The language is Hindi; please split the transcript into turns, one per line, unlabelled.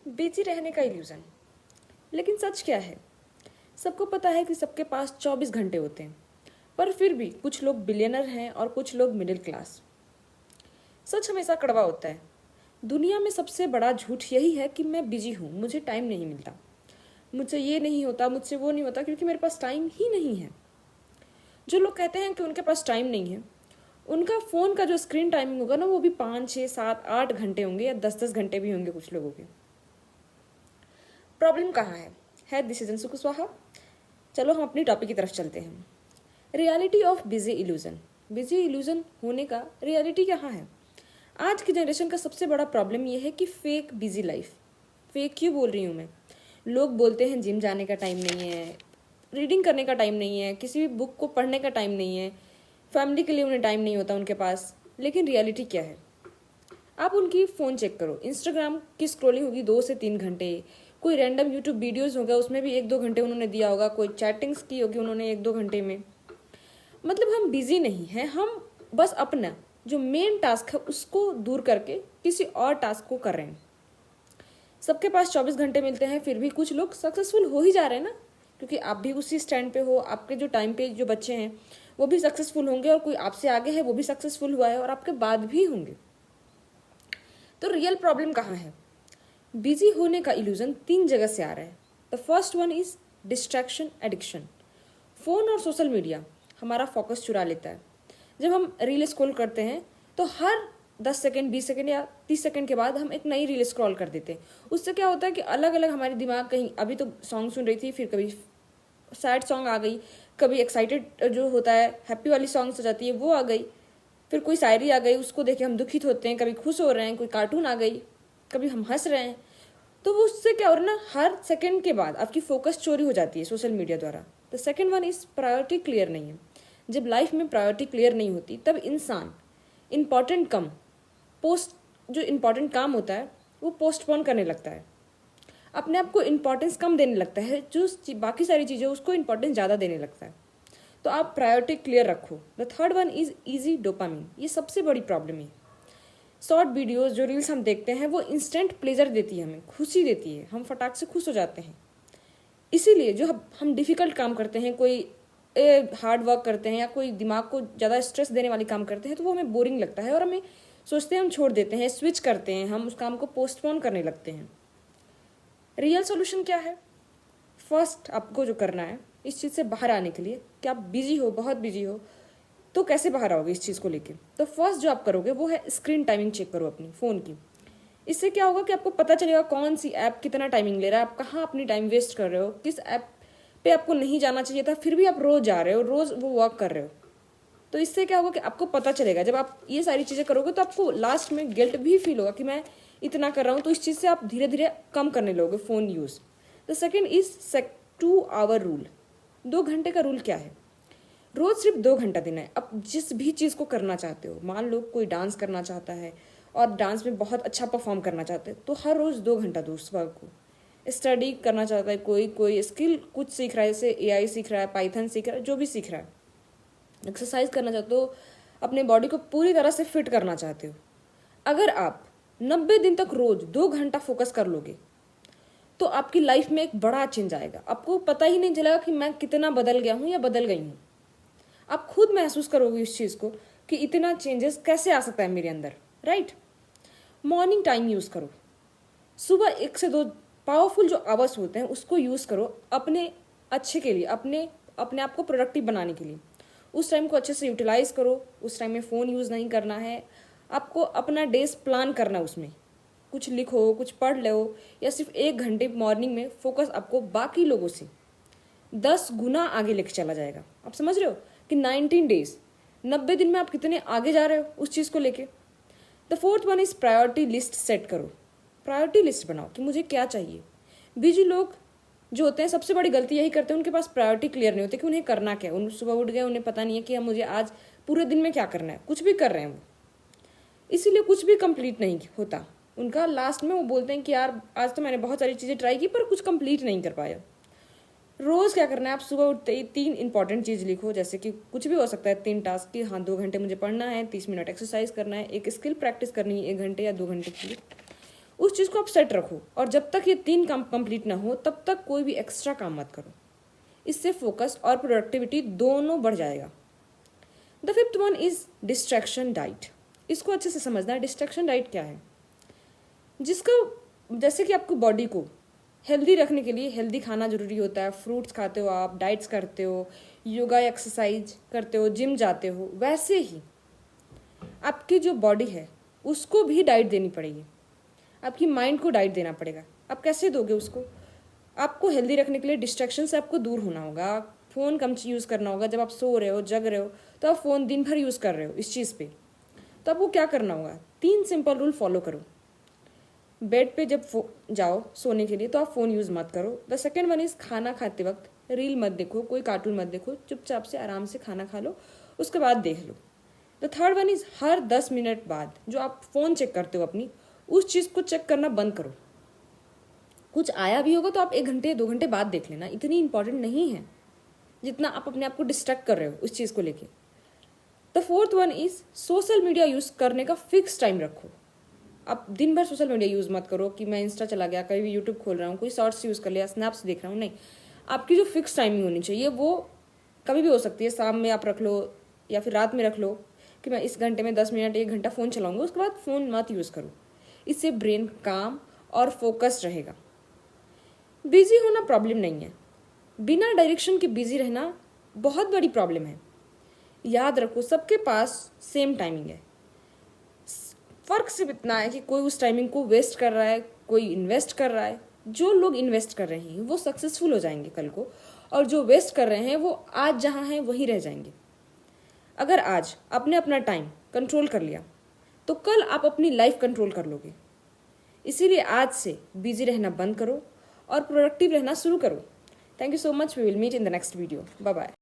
बिजी रहने का इल्यूजन। लेकिन सच क्या है? सबको पता है कि सबके पास 24 घंटे होते हैं, पर फिर भी कुछ लोग बिलियनर हैं और कुछ लोग मिडिल क्लास। सच हमेशा कड़वा होता है। दुनिया में सबसे बड़ा झूठ यही है कि मैं बिजी हूँ, मुझे टाइम नहीं मिलता, मुझसे ये नहीं होता, मुझसे वो नहीं होता, क्योंकि मेरे पास टाइम ही नहीं है। जो लोग कहते हैं कि उनके पास टाइम नहीं है, उनका फ़ोन का जो स्क्रीन टाइमिंग होगा ना, वो भी 5, 6, 7, 8 घंटे होंगे या 10 10 घंटे भी होंगे कुछ लोगों के। प्रॉब्लम कहाँ है डिसीजन सुकुस्वाहा। चलो हम अपनी टॉपिक की तरफ चलते हैं। Reality of busy illusion. Busy illusion होने का रियलिटी कहाँ है? आज की जनरेशन का सबसे बड़ा प्रॉब्लम यह है कि फेक बिजी लाइफ। फेक क्यों बोल रही हूँ मैं? लोग बोलते हैं जिम जाने का टाइम नहीं है, रीडिंग करने का टाइम नहीं है, किसी भी बुक को पढ़ने का टाइम नहीं है, फैमिली के लिए उन्हें टाइम नहीं होता उनके पास। लेकिन रियलिटी क्या है? आप उनकी फ़ोन चेक करो, इंस्टाग्राम की स्क्रॉलिंग होगी 2 से 3 घंटे, कोई रैंडम यूट्यूब वीडियोज़ होगा उसमें भी 1 2 घंटे उन्होंने दिया होगा, कोई चैटिंग्स की होगी उन्होंने 1 2 घंटे में। मतलब हम बिजी नहीं हैं, हम बस अपना जो मेन टास्क है उसको दूर करके किसी और टास्क को कर रहे हैं। सबके पास 24 घंटे मिलते हैं, फिर भी कुछ लोग सक्सेसफुल हो ही जा रहे हैं ना, क्योंकि आप भी उसी स्टैंड पे हो। आपके जो टाइम पे जो बच्चे हैं वो भी सक्सेसफुल होंगे, और कोई आपसे आगे है वो भी सक्सेसफुल हुआ है, और आपके बाद भी होंगे। तो रियल प्रॉब्लम कहाँ है? बिजी होने का इल्यूजन 3 जगह से आ रहा है। The first one is distraction addiction. Phone और सोशल मीडिया हमारा फोकस चुरा लेता है। जब हम रील स्क्रॉल करते हैं तो हर 10 सेकेंड, 20 सेकेंड या 30 सेकेंड के बाद हम एक नई रील स्क्रॉल कर देते हैं। उससे क्या होता है कि अलग अलग हमारे दिमाग, कहीं अभी तो सॉन्ग सुन रही थी, फिर कभी सैड सॉन्ग आ गई, कभी एक्साइटेड जो होता है हैप्पी वाली सॉन्ग्स हो जाती है वो आ गई, फिर कोई शायरी आ गई उसको देख के हम दुखित होते हैं, कभी खुश हो रहे हैं, कोई कार्टून आ गई, कभी हम हंस रहे हैं। तो वो उससे क्या हो रहा है ना, हर सेकंड के बाद आपकी फोकस चोरी हो जाती है सोशल मीडिया द्वारा। The second one is priority clear नहीं है। जब लाइफ में प्रायोरिटी क्लियर नहीं होती तब इंसान इम्पॉर्टेंट कम पोस्ट जो इम्पॉर्टेंट काम होता है वो पोस्टपोन करने लगता है, अपने आप को इम्पोर्टेंस कम देने लगता है, जो बाकी सारी चीज़ें उसको इम्पोर्टेंस ज़्यादा देने लगता है। तो आप प्रायोरिटी क्लियर रखो। The third one is easy dopamine. ये सबसे बड़ी प्रॉब्लम है। शॉर्ट वीडियोस जो रील्स हम देखते हैं वो इंस्टेंट प्लेजर देती है, हमें खुशी देती है, हम फटाक से खुश हो जाते हैं। इसीलिए जो हम डिफ़िकल्ट काम करते हैं, कोई हार्ड वर्क करते हैं या कोई दिमाग को ज़्यादा स्ट्रेस देने वाली काम करते हैं, तो वो हमें बोरिंग लगता है और हमें सोचते हैं हम छोड़ देते हैं, स्विच करते हैं, हम उस काम को पोस्टपोन करने लगते हैं। रियल सोल्यूशन क्या है? फर्स्ट आपको जो करना है इस चीज़ से बाहर आने के लिए, कि आप बिजी हो, बहुत बिजी हो, तो कैसे बाहर आओगे इस चीज़ को लेके? तो फर्स्ट जो आप करोगे वो है स्क्रीन टाइमिंग चेक करो अपनी फ़ोन की। इससे क्या होगा कि आपको पता चलेगा कौन सी ऐप कितना टाइमिंग ले रहा है, आप कहाँ अपनी टाइम वेस्ट कर रहे हो, किस ऐप पे आपको नहीं जाना चाहिए था फिर भी आप रोज़ जा रहे हो, रोज़ वो वर्क कर रहे हो। तो इससे क्या होगा कि आपको पता चलेगा। जब आप ये सारी चीज़ें करोगे तो आपको लास्ट में गिल्ट भी फील होगा कि मैं इतना कर रहा हूँ, तो इस चीज़ से आप धीरे धीरे कम करने लगोगे phone use. The second is 2 hour rule. 2 घंटे का रूल क्या है? रोज सिर्फ 2 घंटा देना है। अब जिस भी चीज़ को करना चाहते हो, मान लो कोई डांस करना चाहता है और डांस में बहुत अच्छा परफॉर्म करना चाहते हैं, तो हर रोज़ 2 घंटा दो उस वर्क को। स्टडी करना चाहता है कोई, कोई स्किल कुछ सीख रहा है, जैसे एआई सीख रहा है, पाइथन सीख रहा है, जो भी सीख रहा है। एक्सरसाइज करना चाहते हो, अपने बॉडी को पूरी तरह से फिट करना चाहते हो, अगर आप 90 दिन तक रोज 2 घंटा फोकस कर लोगे तो आपकी लाइफ में एक बड़ा चेंज आएगा। आपको पता ही नहीं चलेगा कि मैं कितना बदल गया हूँ या बदल गई हूँ। आप खुद महसूस करोगे इस चीज़ को कि इतना चेंजेस कैसे आ सकता है मेरे अंदर, राइट? मॉर्निंग टाइम यूज़ करो। सुबह 1 से 2 पावरफुल जो आवर्स होते हैं उसको यूज़ करो अपने अच्छे के लिए, अपने अपने आप को प्रोडक्टिव बनाने के लिए। उस टाइम को अच्छे से यूटिलाइज करो। उस टाइम में फ़ोन यूज़ नहीं करना है। आपको अपना डेज प्लान करना है, उसमें कुछ लिखो, कुछ पढ़ लो, या सिर्फ 1 घंटे मॉर्निंग में फोकस आपको बाकी लोगों से 10 गुना आगे लेके चला जाएगा। आप समझ रहे हो कि 19 डेज, 90 दिन में आप कितने आगे जा रहे हो उस चीज़ को लेके। The fourth one is priority list set करो। प्रायोरिटी लिस्ट बनाओ कि मुझे क्या चाहिए। बिजी लोग जो होते हैं सबसे बड़ी गलती यही करते हैं, उनके पास प्रायोरिटी क्लियर नहीं होती कि उन्हें करना क्या है। उन सुबह उठ गए, उन्हें पता नहीं है कि अब मुझे आज पूरे दिन में क्या करना है, कुछ भी कर रहे हैं वो, इसीलिए कुछ भी कंप्लीट नहीं होता उनका। लास्ट में वो बोलते हैं कि यार आज तो मैंने बहुत सारी चीज़ें ट्राई की पर कुछ कंप्लीट नहीं कर पाया। रोज़ क्या करना है, आप सुबह उठते ही 3 इंपॉर्टेंट चीज़ लिखो, जैसे कि कुछ भी हो सकता है, 3 टास्क की, हाँ 2 घंटे मुझे पढ़ना है, 30 मिनट एक्सरसाइज करना है, एक स्किल प्रैक्टिस करनी है 1 घंटे या 2 घंटे के लिए। उस चीज़ को आप सेट रखो, और जब तक ये 3 काम कंप्लीट ना हो तब तक कोई भी एक्स्ट्रा काम मत करो। इससे फोकस और प्रोडक्टिविटी दोनों बढ़ जाएगा। The fifth one is distraction diet. इसको अच्छे से समझना है, डिस्ट्रैक्शन डाइट क्या है। जिसका जैसे कि आपको बॉडी को हेल्दी रखने के लिए हेल्दी खाना जरूरी होता है, फ्रूट्स खाते हो आप, डाइट्स करते हो, योगा एक्सरसाइज करते हो, जिम जाते हो, वैसे ही आपकी जो बॉडी है उसको भी डाइट देनी पड़ेगी। आपकी माइंड को डाइट देना पड़ेगा। आप कैसे दोगे उसको? आपको हेल्दी रखने के लिए डिस्ट्रैक्शन से आपको दूर होना होगा। फ़ोन कम यूज़ करना होगा। जब आप सो रहे हो, जग रहे हो, तो आप फ़ोन दिन भर यूज़ कर रहे हो इस चीज़ पे, तो आपको क्या करना होगा? 3 सिंपल रूल फॉलो करो। बेड पे जब जाओ सोने के लिए तो आप फ़ोन यूज़ मत करो। द सेकेंड वन इज़ खाना खाते वक्त रील मत देखो, कोई कार्टून मत देखो, चुपचाप से आराम से खाना खा लो, उसके बाद देख लो। द थर्ड वन इज़ हर 10 मिनट बाद जो आप फ़ोन चेक करते हो अपनी, उस चीज़ को चेक करना बंद करो। कुछ आया भी होगा तो आप 1 घंटे 2 घंटे बाद देख लेना, इतनी इंपॉर्टेंट नहीं है जितना आप अपने आप को डिस्ट्रैक्ट कर रहे हो उस चीज़ को लेके। The fourth one is social media use करने का फिक्स टाइम रखो। आप दिन भर सोशल मीडिया यूज़ मत करो कि मैं इंस्टा चला गया, कहीं भी यूट्यूब खोल रहा हूँ, कोई शॉर्ट्स यूज़ कर लिया, स्नैप्स देख रहा हूँ, नहीं। आपकी जो फिक्स टाइमिंग होनी चाहिए वो कभी भी हो सकती है। शाम में आप रख लो या फिर रात में रख लो कि मैं इस घंटे में 10 मिनट 1 घंटा फ़ोन चलाऊंगा, उसके बाद फ़ोन मत यूज़ करो। इससे ब्रेन काम और फोकस्ड रहेगा। बिजी होना प्रॉब्लम नहीं है, बिना डायरेक्शन के बिजी रहना बहुत बड़ी प्रॉब्लम है। याद रखो, सबके पास सेम टाइमिंग है। फ़र्क सिर्फ इतना है कि कोई उस टाइमिंग को वेस्ट कर रहा है, कोई इन्वेस्ट कर रहा है। जो लोग इन्वेस्ट कर रहे हैं वो सक्सेसफुल हो जाएंगे कल को, और जो वेस्ट कर रहे हैं वो आज जहाँ हैं वहीं रह जाएंगे। अगर आज आपने अपना टाइम कंट्रोल कर लिया तो कल आप अपनी लाइफ कंट्रोल कर लोगे। इसीलिए आज से बिजी रहना बंद करो और प्रोडक्टिव रहना शुरू करो। Thank you so much. We will meet in the next video. Bye bye.